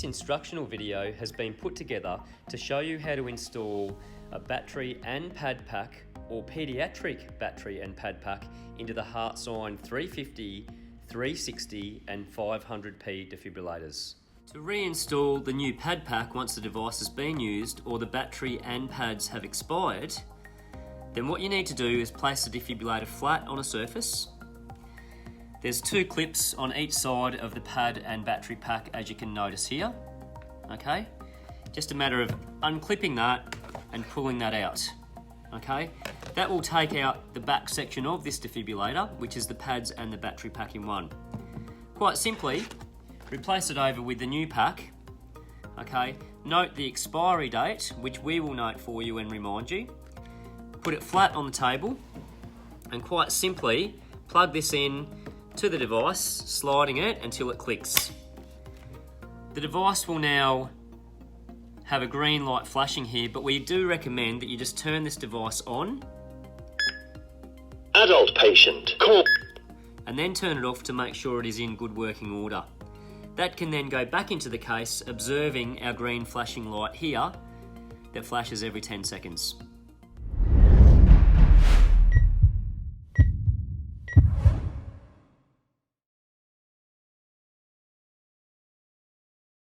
This instructional video has been put together to show you how to install a battery and pad pack or paediatric battery and pad pack into the HeartSine 350, 360 and 500p defibrillators. To reinstall the new pad pack once the device has been used or the battery and pads have expired, then what you need to do is place the defibrillator flat on a surface. There's two clips on each side of the pad and battery pack, as you can notice here. Okay, just a matter of unclipping that and pulling that out. Okay, that will take out the back section of this defibrillator, which is the pads and the battery pack in one. Quite simply, replace it over with the new pack. Okay, note the expiry date, which we will note for you and remind you. Put it flat on the table and quite simply plug this in to the device, sliding it until it clicks. The device will now have a green light flashing here, but we do recommend that you just turn this device on. Adult patient, call. And then turn it off to make sure it is in good working order. That can then go back into the case, observing our green flashing light here that flashes every 10 seconds.